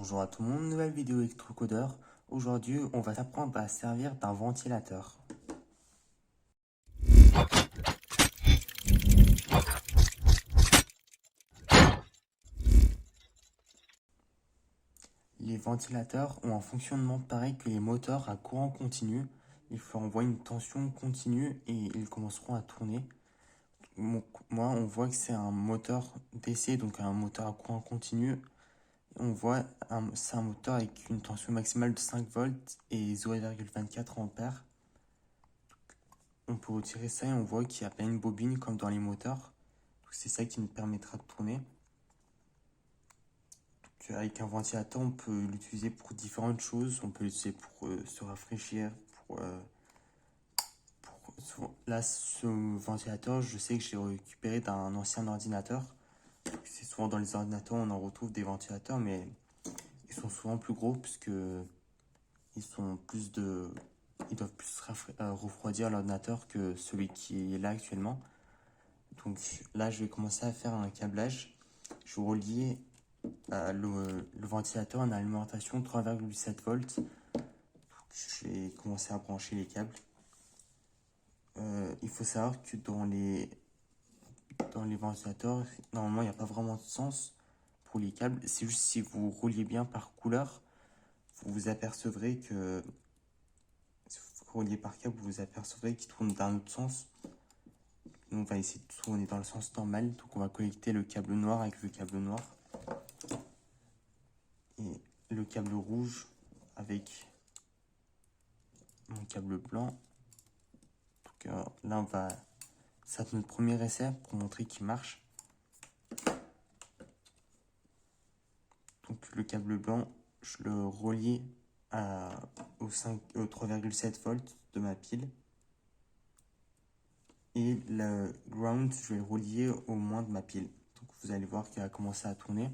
Bonjour à tout le monde, nouvelle vidéo électrocodeur. Aujourd'hui, on va s'apprendre à servir d'un ventilateur. Les ventilateurs ont un fonctionnement pareil que les moteurs à courant continu. Il faut envoyer une tension continue et ils commenceront à tourner. Moi, on voit que c'est un moteur DC, donc un moteur à courant continu. On voit c'est un moteur avec une tension maximale de 5 volts et 0,24 ampères. On peut retirer ça et on voit qu'il y a pas une bobine comme dans les moteurs. C'est ça qui nous permettra de tourner. Donc, avec un ventilateur, on peut l'utiliser pour différentes choses. On peut l'utiliser pour se rafraîchir. Là, ce ventilateur, je sais que j'ai récupéré d'un ancien ordinateur. C'est souvent dans les ordinateurs, on en retrouve des ventilateurs, mais ils sont souvent plus gros puisque ils doivent plus refroidir l'ordinateur que celui qui est là actuellement. Donc là, je vais commencer à faire un câblage. Je vais relier le ventilateur en alimentation 3,7 volts. Donc, je vais commencer à brancher les câbles. Il faut savoir que dans les ventilateurs, normalement, il n'y a pas vraiment de sens pour les câbles. C'est juste si vous reliez bien par couleur, vous vous apercevrez que si vous reliez par câble, vous vous apercevrez qu'il tourne dans l'autre sens. Nous, on va essayer de tourner dans le sens normal. Donc, on va connecter le câble noir avec le câble noir. Et le câble rouge avec mon câble blanc. Donc, là, ça va être notre premier essai pour montrer qu'il marche. Donc, le câble blanc, je le relie au 3,7 volts de ma pile. Et le ground, je vais le relier au moins de ma pile. Donc, vous allez voir qu'il va commencer à tourner.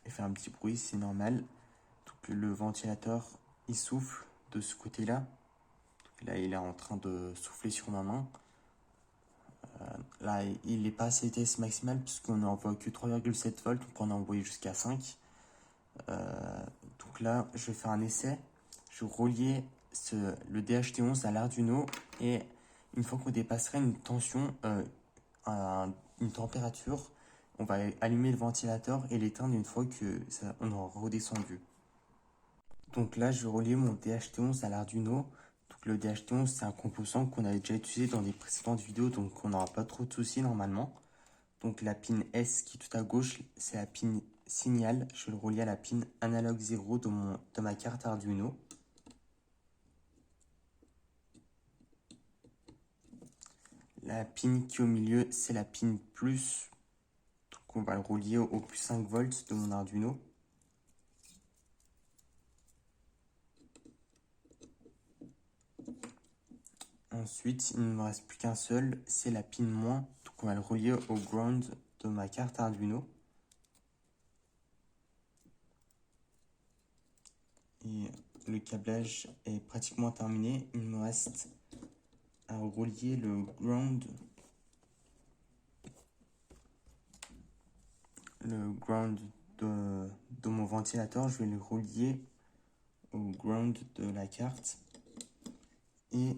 Il fait un petit bruit, c'est normal. Donc, le ventilateur, il souffle de ce côté-là. Là, il est en train de souffler sur ma main. Là, il n'est pas à sa vitesse maximale puisqu'on n'envoie que 3,7 volts. On peut en envoyer jusqu'à 5. Donc là, je vais faire un essai. Je vais relier le DHT11 à l'Arduino. Et une fois qu'on dépasserait une tension, une température, on va allumer le ventilateur et l'éteindre une fois qu'on aura redescendu. Donc là, je vais relier mon DHT11 à l'Arduino. Donc le DHT11, c'est un composant qu'on avait déjà utilisé dans des précédentes vidéos, donc on n'aura pas trop de soucis normalement. Donc la pin S qui est tout à gauche, c'est la pin signal. Je vais le relier à la pin analog 0 de ma carte Arduino. La pin qui est au milieu, c'est la pin plus. Donc on va le relier au plus 5 volts de mon Arduino. Ensuite, il ne me reste plus qu'un seul, c'est la pin moins. Donc on va le relier au ground de ma carte Arduino. Et le câblage est pratiquement terminé. Il me reste à relier le ground de mon ventilateur. Je vais le relier au ground de la carte. Et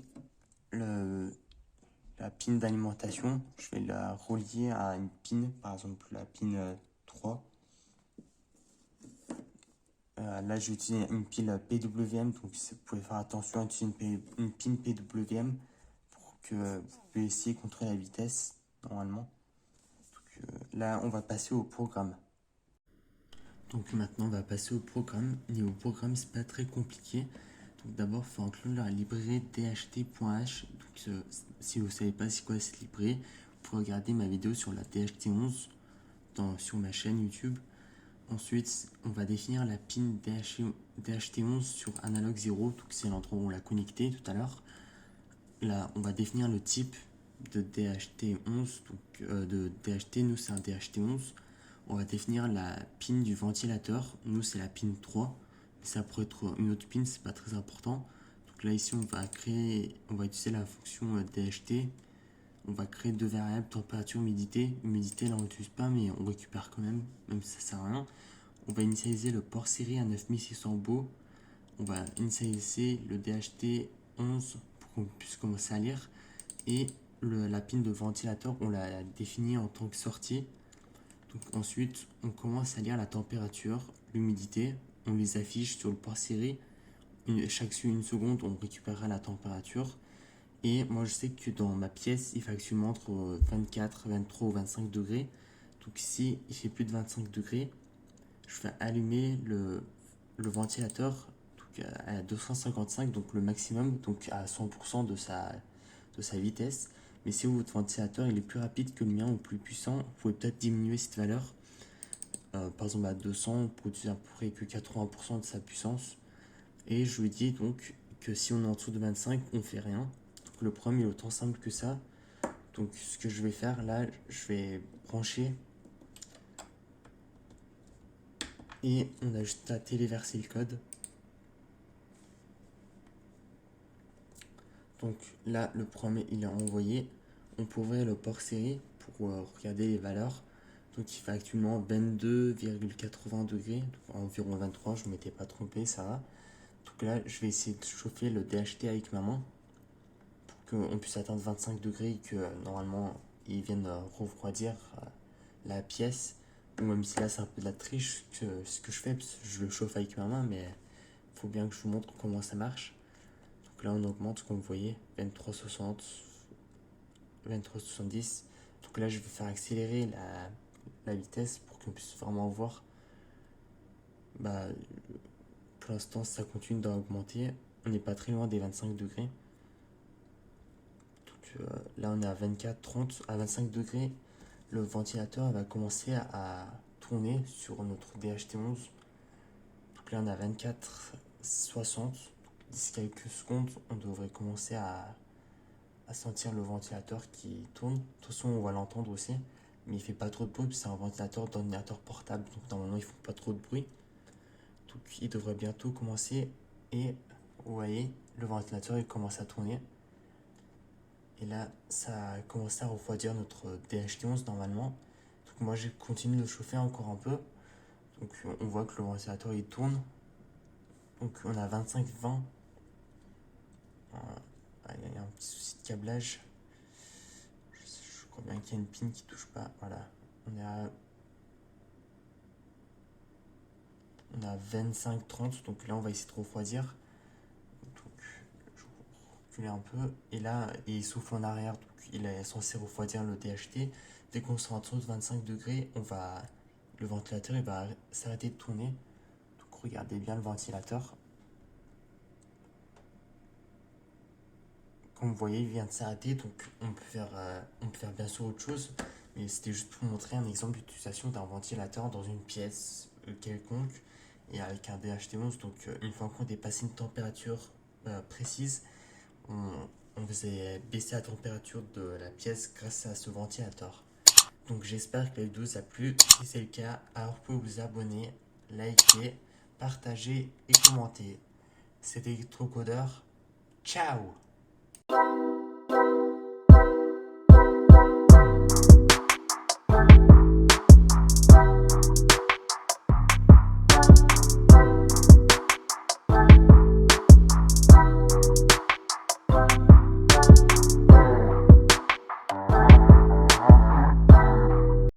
la pin d'alimentation, je vais la relier à une pin, par exemple la pin 3. Là, j'ai utilisé une pile PWM, donc vous pouvez faire attention à utiliser une pin PWM pour que vous puissiez contrôler la vitesse normalement. Donc, là, on va passer au programme. Donc maintenant, on va passer au programme. Niveau programme, c'est pas très compliqué. Donc d'abord, il faut inclure la librairie dht.h. Donc si vous ne savez pas c'est quoi cette librairie, vous pouvez regarder ma vidéo sur la DHT11 sur ma chaîne YouTube. Ensuite, on va définir la pin DHT11 sur analog 0, donc c'est l'endroit où on l'a connecté tout à l'heure. Là, on va définir le type de DHT11, donc de DHT, nous c'est un DHT11. On va définir la pin du ventilateur, nous c'est la pin 3. Ça pourrait être une autre pin, c'est pas très important. Donc là ici on va utiliser la fonction DHT. on va créer deux variables, température, humidité. Humidité, là, on l'utilise pas, mais on récupère quand même si ça sert à rien. On va initialiser le port série à 9600 baux. On va initialiser le DHT 11 pour qu'on puisse commencer à lire. Et la pin de ventilateur, on l'a définie en tant que sortie. Donc ensuite, on commence à lire la température, l'humidité. On les affiche sur le port série. Chaque une seconde, on récupérera la température. Et moi, je sais que dans ma pièce, il faut actuellement entre 24, 23 ou 25 degrés. Donc ici, il fait plus de 25 degrés. Je vais allumer le ventilateur donc à 255, donc le maximum, donc à 100% de sa vitesse. Mais si votre ventilateur il est plus rapide que le mien ou plus puissant, vous pouvez peut-être diminuer cette valeur. Par exemple à 200, on peut utiliser à peu près que 80% de sa puissance. Et je lui dis donc que si on est en dessous de 25, on fait rien. Donc le problème est autant simple que ça. Donc ce que je vais faire là, je vais brancher et on a juste à téléverser le code. Donc là, le premier il est envoyé. On peut ouvrir le port série pour regarder les valeurs. Donc il fait actuellement 22,80 degrés, donc environ 23, je ne m'étais pas trompé, ça va. Donc là, je vais essayer de chauffer le DHT avec ma main pour qu'on puisse atteindre 25 degrés et que normalement il vienne refroidir la pièce. Ou même si là c'est un peu de la triche ce que je fais, parce que je le chauffe avec ma main, mais il faut bien que je vous montre comment ça marche. Donc là on augmente, comme vous voyez, 23,60, 23,70. Donc là je vais faire accélérer la vitesse pour qu'on puisse vraiment voir. Pour l'instant ça continue d'augmenter. On n'est pas très loin des 25 degrés. Donc là on est à 24, 30, à 25 degrés. Le ventilateur va commencer à tourner sur notre DHT11. Donc là on est à 24, 60. D'ici quelques secondes, on devrait commencer à sentir le ventilateur qui tourne. De toute façon, on va l'entendre aussi, mais il fait pas trop de bruit, c'est un ventilateur d'ordinateur portable, donc normalement, ils font pas trop de bruit. Donc, il devrait bientôt commencer. Et vous voyez, le ventilateur il commence à tourner. Et là, ça a commencé à refroidir notre DHT11 normalement. Donc, moi, je continue de chauffer encore un peu. Donc, on voit que le ventilateur il tourne. Donc, on a 25-20. Il y a un petit souci de câblage. Je crois bien qu'il y a une pin qui touche pas. Voilà. On est à 25-30. Donc là, on va essayer de refroidir. Donc, je vais reculer un peu. Et là, il souffle en arrière. Donc, il est censé refroidir le DHT. Dès qu'on sera en dessous de 25 degrés, le ventilateur il va s'arrêter de tourner. Donc, regardez bien le ventilateur. Comme vous voyez, il vient de s'arrêter, donc on peut faire bien sûr autre chose, mais c'était juste pour vous montrer un exemple d'utilisation d'un ventilateur dans une pièce quelconque et avec un DHT11. Donc une fois qu'on dépassait une température précise, on faisait baisser la température de la pièce grâce à ce ventilateur. Donc j'espère que la vidéo vous a plu. Si c'est le cas, alors vous pouvez vous abonner, liker, partager et commenter. C'était Electrocodeur. Ciao!